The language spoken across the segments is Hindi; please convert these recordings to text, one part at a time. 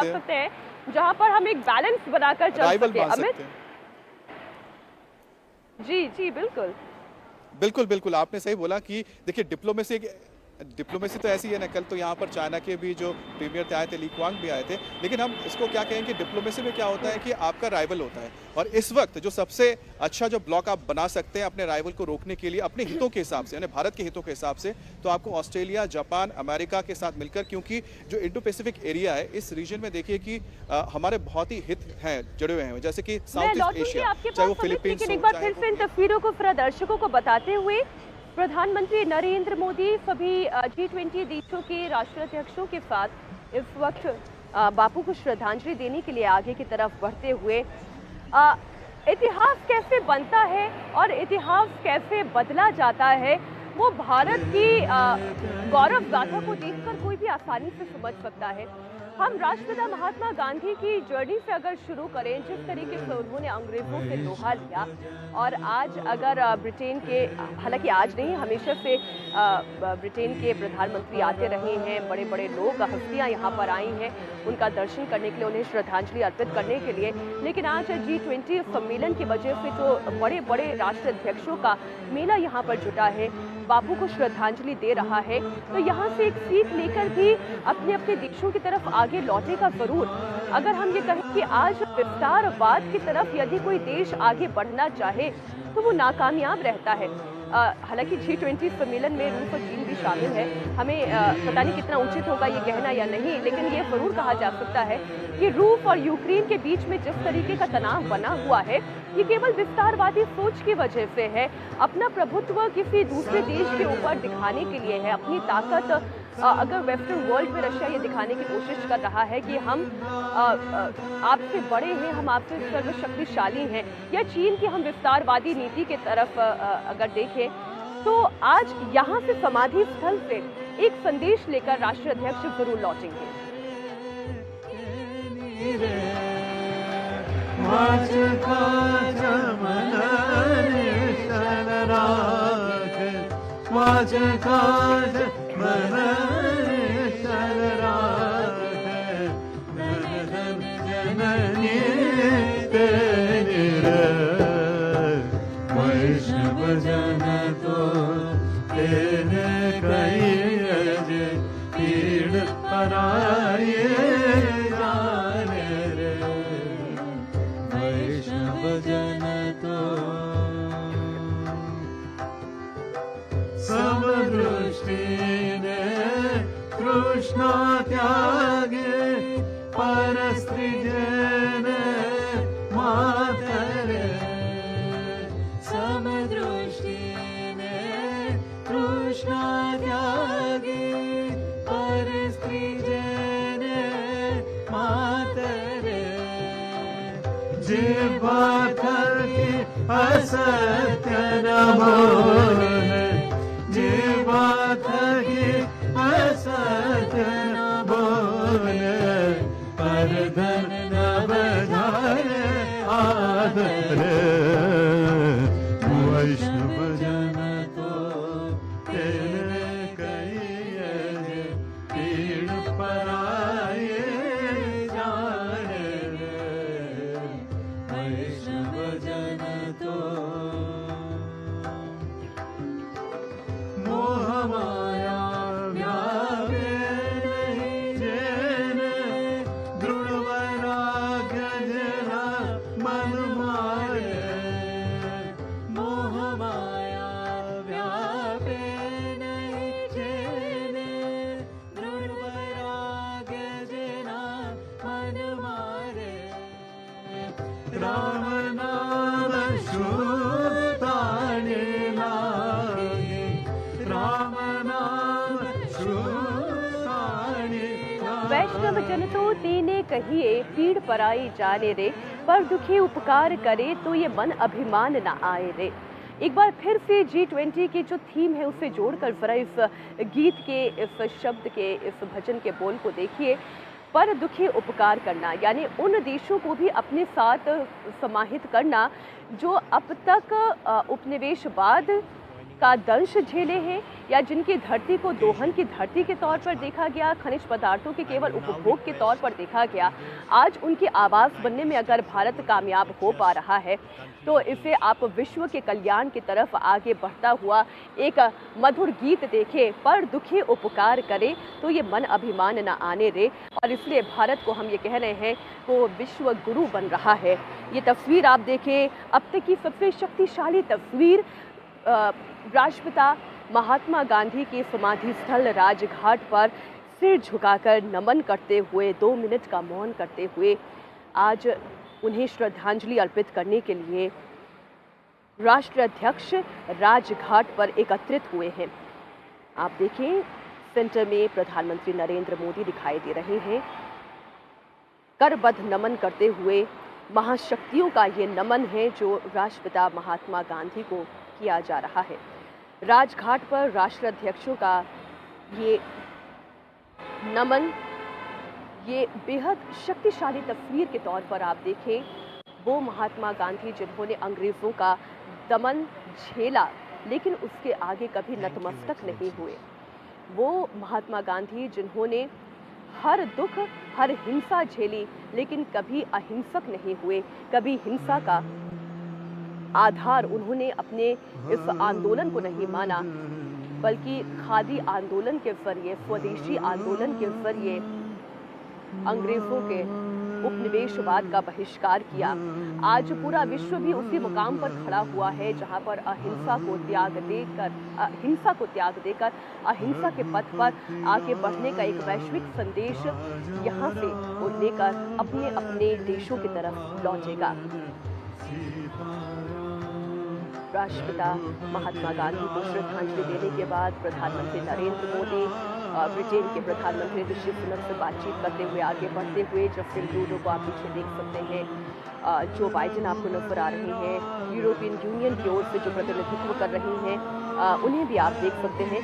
सकते हैं जहां पर हम एक बैलेंस बनाकर चल सके। अमित जी जी बिल्कुल बिल्कुल बिल्कुल आपने सही बोला कि देखिए डिप्लोमेसी तो ऐसी है ना। कल तो यहाँ पर चाइना के भी जो प्रीमियर थे आए थे, ली क्वांग भी आए थे। लेकिन हम इसको क्या कहेंगे, डिप्लोमेसी में क्या होता है कि आपका राइवल होता है, और इस वक्त जो सबसे अच्छा जो ब्लॉक आप बना सकते हैं अपने राइवल को रोकने के लिए अपने हितों के हिसाब से, यानी भारत के हितों के हिसाब से, तो आपको ऑस्ट्रेलिया, जापान, अमेरिका के साथ मिलकर, क्योंकि जो इंडो पैसिफिक एरिया है इस रीजन में देखिए कि हमारे बहुत ही हित हैं जुड़े हुए हैं, जैसे कि साउथ ईस्ट एशिया, चाहे वो फिलीपींस हो, एक बार फिर से इन तस्वीरों को फिर दर्शकों को बताते हुए प्रधानमंत्री नरेंद्र मोदी सभी G20 देशों के राष्ट्राध्यक्षों के साथ इस वक्त बापू को श्रद्धांजलि देने के लिए आगे की तरफ बढ़ते हुए इतिहास कैसे बनता है और इतिहास कैसे बदला जाता है वो भारत की गौरव गाथा को देखकर कोई भी आसानी से समझ सकता है। हम राष्ट्रपिता महात्मा गांधी की जर्नी से अगर शुरू करें, जिस तरीके से उन्होंने अंग्रेजों से लोहा लिया, और आज अगर ब्रिटेन के, हालांकि आज नहीं हमेशा से ब्रिटेन के प्रधानमंत्री आते रहे हैं, बड़े बड़े लोग, हस्तियां यहाँ पर आई हैं उनका दर्शन करने के लिए, उन्हें श्रद्धांजलि अर्पित करने के लिए, लेकिन आज G20 सम्मेलन की वजह से जो बड़े बड़े राष्ट्राध्यक्षों का मेला यहाँ पर जुटा है, बापू को श्रद्धांजलि दे रहा है, तो यहाँ से एक सीख लेकर भी अपने अपने देशों की तरफ आगे लौटेगा जरूर। अगर हम ये कहें कि आज विस्तारवाद की तरफ यदि कोई देश आगे बढ़ना चाहे तो वो नाकामयाब रहता है। हालांकि G20 सम्मेलन में रूस और चीन भी शामिल है, हमें पता नहीं कितना उचित होगा ये कहना या नहीं, लेकिन ये जरूर कहा जा सकता है कि रूस और यूक्रेन के बीच में जिस तरीके का तनाव बना हुआ है ये केवल विस्तारवादी सोच की वजह से है, अपना प्रभुत्व किसी दूसरे देश के ऊपर दिखाने के लिए है, अपनी ताकत अगर वेस्टर्न वर्ल्ड में रशिया ये दिखाने की कोशिश कर रहा है कि हम आपसे बड़े हैं, हम आपसे सर्वशक्तिशाली हैं, या चीन की हम विस्तारवादी नीति के तरफ अगर देखें, तो आज यहाँ से समाधि स्थल से एक संदेश लेकर राष्ट्राध्यक्ष जरूर लौटेंगे। कृष्णा त्यागे परस्त्रीजन मातरे समदृष्टिने कृष्णा त्यागे परस्त्रीजन मातरे जिह्वा थकी असत्य न बोले, जिह्वा थकी असत्य न बोले, परधन न बजाए आदर, वैष्णव जन तो तेरे कहिए पीड़ पराए जाने रे, वैष्णव जन तो मोह माया राम नाम श्रुताने लागे, राम नाम श्रुताने लागे। वैष्णव जन तो तेने कहिए पीड़ पराई जाने रे, पर दुखी उपकार करे तो ये मन अभिमान न आए रे। एक बार फिर से G20 की जो थीम है उसे जोड़कर जरा इस गीत के, इस शब्द के, इस भजन के बोल को देखिए, पर दुखी उपकार करना, यानी उन देशों को भी अपने साथ समाहित करना जो अब तक उपनिवेशवाद का दंश झेले हैं या जिनकी धरती को दोहन की धरती के तौर पर देखा गया, खनिज पदार्थों के केवल उपभोग के तौर पर देखा गया, आज उनकी आवाज़ बनने में अगर भारत कामयाब हो पा रहा है तो इसे आप विश्व के कल्याण की तरफ आगे बढ़ता हुआ एक मधुर गीत देखें, पर दुखी उपकार करे तो ये मन अभिमान न आने दे। और इसलिए भारत को हम ये कह रहे हैं वो विश्व गुरु बन रहा है। ये तस्वीर आप देखें, अब तक की सबसे शक्तिशाली तस्वीर, राष्ट्रपिता महात्मा गांधी के समाधि स्थल राजघाट पर सिर झुकाकर नमन करते हुए 2 मिनट का मौन करते हुए आज उन्हें श्रद्धांजलि अर्पित करने के लिए राष्ट्राध्यक्ष राजघाट पर एकत्रित हुए हैं। आप देखें, सेंटर में प्रधानमंत्री नरेंद्र मोदी दिखाई दे रहे हैं। करबद्ध नमन करते हुए महाशक्तियों का ये नमन है जो राष्ट्रपिता महात्मा गांधी को किया जा रहा है। राजघाट पर राष्ट्राध्यक्षों का ये नमन, ये बेहद शक्तिशाली तस्वीर के तौर पर आप देखें, वो महात्मा गांधी जिन्होंने अंग्रेज़ों का दमन झेला लेकिन उसके आगे कभी नतमस्तक नहीं हुए, वो महात्मा गांधी जिन्होंने हर दुख हर हिंसा झेली लेकिन कभी अहिंसक नहीं हुए, कभी हिंसा का आधार उन्होंने अपने इस आंदोलन को नहीं माना, बल्कि खादी आंदोलन के जरिए, स्वदेशी आंदोलन के जरिए अंग्रेजों के उपनिवेशवाद का बहिष्कार किया। आज पूरा विश्व भी उसी मुकाम पर खड़ा हुआ है जहां पर हिंसा को त्याग देकर अहिंसा के पथ पर आगे बढ़ने का एक वैश्विक संदेश यहां से वो लेकर अपने अपने देशों की तरफ लौटेगा। राष्ट्रपिता महात्मा गांधी को श्रद्धांजलि देने के बाद प्रधानमंत्री नरेंद्र मोदी ब्रिटेन के प्रधानमंत्री ऋषि सुनक से बातचीत करते हुए आगे बढ़ते हुए जस्टिन ट्रूडो को आप पीछे देख सकते हैं, जो बाइडेन आपको नजर आ रहे हैं, यूरोपियन यूनियन की ओर से जो प्रतिनिधित्व कर रही हैं, उन्हें भी आप देख सकते हैं।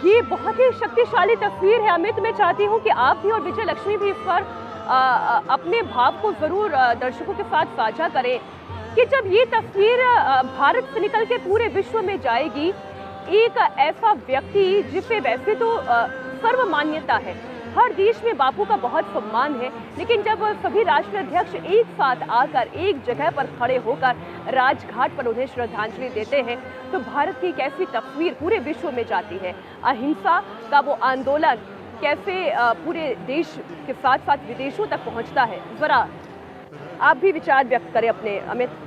ये बहुत ही शक्तिशाली तस्वीर है। अमित, मैं चाहती हूँ कि आप भी और विजय लक्ष्मी भी इस पर अपने भाव को जरूर दर्शकों के साथ साझा करें कि जब ये तस्वीर भारत से निकल के पूरे विश्व में जाएगी, एक ऐसा व्यक्ति जिसे वैसे तो सर्व मान्यता है, हर देश में बापू का बहुत सम्मान है, लेकिन जब सभी राष्ट्राध्यक्ष एक साथ आकर एक जगह पर खड़े होकर राजघाट पर उन्हें श्रद्धांजलि देते हैं तो भारत की एक ऐसी तस्वीर पूरे विश्व में जाती है। अहिंसा का वो आंदोलन कैसे पूरे देश के साथ साथ विदेशों तक पहुंचता है, जरा आप भी विचार व्यक्त करें अपने। अमित।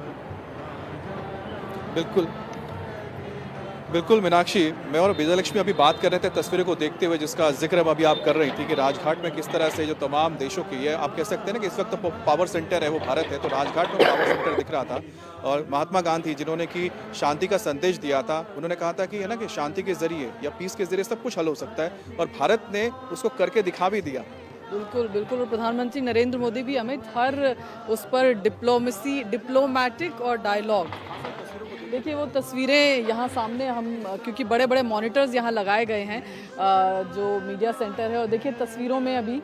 बिल्कुल बिल्कुल मीनाक्षी, मैं और विजय लक्ष्मी अभी बात कर रहे थे तस्वीरों को देखते हुए जिसका जिक्र अभी आप कर रही थी कि राजघाट में किस तरह से जो तमाम देशों की है, आप कह सकते हैं ना कि इस वक्त तो पावर सेंटर है वो भारत है, तो राजघाट में पावर सेंटर दिख रहा था। और महात्मा गांधी जिन्होंने कि शांति का संदेश दिया था, उन्होंने कहा था कि है ना कि शांति के जरिए या पीस के जरिए सब कुछ हल हो सकता है, और भारत ने उसको करके दिखा भी दिया। बिल्कुल बिल्कुल। और प्रधानमंत्री नरेंद्र मोदी भी अमित हर उस पर डिप्लोमेसी, डिप्लोमैटिक और डायलॉग, देखिए वो तस्वीरें यहाँ सामने हम, क्योंकि बड़े बड़े मॉनिटर्स यहाँ लगाए गए हैं जो मीडिया सेंटर है, और देखिए तस्वीरों में अभी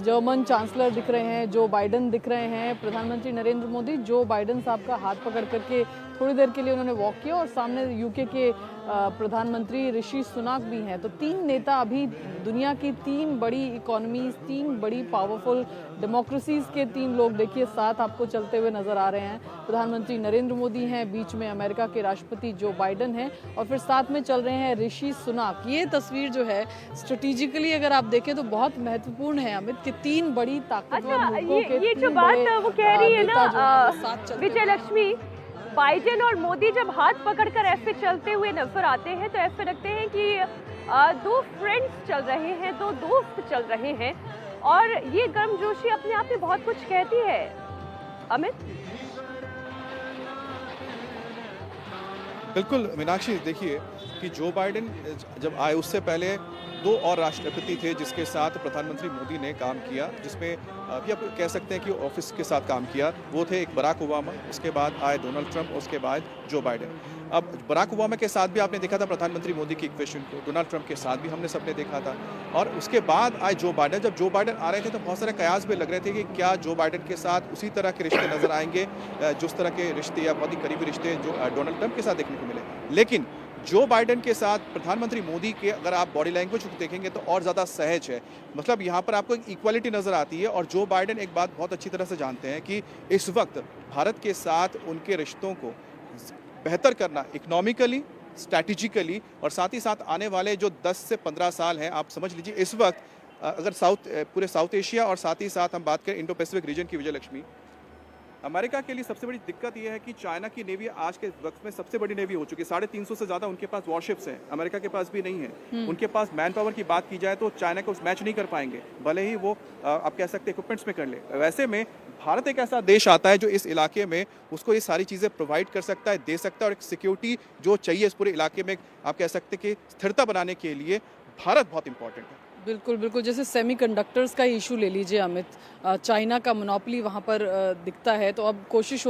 जर्मन चांसलर दिख रहे हैं, जो बाइडेन दिख रहे हैं, प्रधानमंत्री नरेंद्र मोदी जो बाइडेन साहब का हाथ पकड़ करके थोड़ी देर के लिए उन्होंने वॉक किया, और सामने यूके के प्रधानमंत्री ऋषि सुनाक भी हैं। तो 3 नेता अभी दुनिया की 3 बड़ी इकोनॉमीज, 3 बड़ी पावरफुल डेमोक्रेसीज के 3 लोग देखिए साथ आपको चलते हुए नजर आ रहे हैं। प्रधानमंत्री नरेंद्र मोदी हैं, बीच में अमेरिका के राष्ट्रपति जो बाइडेन हैं, और फिर साथ में चल रहे हैं ऋषि सुनाक। ये तस्वीर जो है स्ट्रेटेजिकली अगर आप देखें तो बहुत महत्वपूर्ण है अमित, कि 3 बड़ी ताकतवर मुल्कों के ये जो बात वो कह रही है ना विजय लक्ष्मी, बाइडेन और मोदी जब हाथ पकड़कर ऐसे चलते हुए नजर आते हैं तो ऐसे लगते हैं कि 2 फ्रेंड्स चल रहे हैं, 2 दोस्त चल रहे हैं, और ये गर्मजोशी अपने आप में बहुत कुछ कहती है। अमित। बिल्कुल मीनाक्षी, देखिए कि जो बाइडेन जब आए उससे पहले दो और राष्ट्रपति थे जिसके साथ प्रधानमंत्री मोदी ने काम किया, जिसमें अभी आप कह सकते हैं कि ऑफिस के साथ काम किया। वो थे एक बराक ओबामा, उसके बाद आए डोनाल्ड ट्रंप, उसके बाद जो बाइडेन। अब बराक ओबामा के साथ भी आपने देखा था प्रधानमंत्री मोदी की इक्वेशन को, डोनाल्ड ट्रंप के साथ भी हमने सबने देखा था, और उसके बाद आए जो बाइडेन। जब जो बाइडेन आ रहे थे तो बहुत सारे कयास भी लग रहे थे कि क्या जो बाइडेन के साथ उसी तरह के रिश्ते नजर आएंगे जिस तरह के रिश्ते या बहुत ही करीबी रिश्ते जो डोनाल्ड ट्रंप के साथ देखने को मिले। लेकिन जो बाइडेन के साथ प्रधानमंत्री मोदी के अगर आप बॉडी लैंग्वेज को देखेंगे तो और ज़्यादा सहज है, मतलब यहाँ पर आपको एक इक्वालिटी नज़र आती है। और जो बाइडेन एक बात बहुत अच्छी तरह से जानते हैं कि इस वक्त भारत के साथ उनके रिश्तों को बेहतर करना इकोनॉमिकली, स्ट्रैटेजिकली, और साथ ही साथ आने वाले जो 10 से 15 साल हैं, आप समझ लीजिए इस वक्त अगर पूरे साउथ एशिया और साथ ही साथ हम बात करें इंडो पैसिफिक रीजन की, विजय लक्ष्मी, अमेरिका के लिए सबसे बड़ी दिक्कत यह है कि चाइना की नेवी आज के वक्त में सबसे बड़ी नेवी हो चुकी है। 350 से ज़्यादा उनके पास वॉरशिप्स हैं, अमेरिका के पास भी नहीं है। उनके पास मैन पावर की बात की जाए तो चाइना को मैच नहीं कर पाएंगे, भले ही वो आप कह सकते हैं इक्विपमेंट्स में कर ले। वैसे में भारत एक ऐसा देश आता है जो इस इलाके में उसको ये सारी चीज़ें प्रोवाइड कर सकता है, दे सकता है, और एक सिक्योरिटी जो चाहिए इस पूरे इलाके में आप कह सकते हैं कि स्थिरता बनाने के लिए भारत बहुत इंपॉर्टेंट है। बिल्कुल बिल्कुल, जैसे सेमीकंडक्टर्स का इशू ले लीजिए अमित, चाइना का मोनोपोली वहाँ पर दिखता है, तो अब कोशिश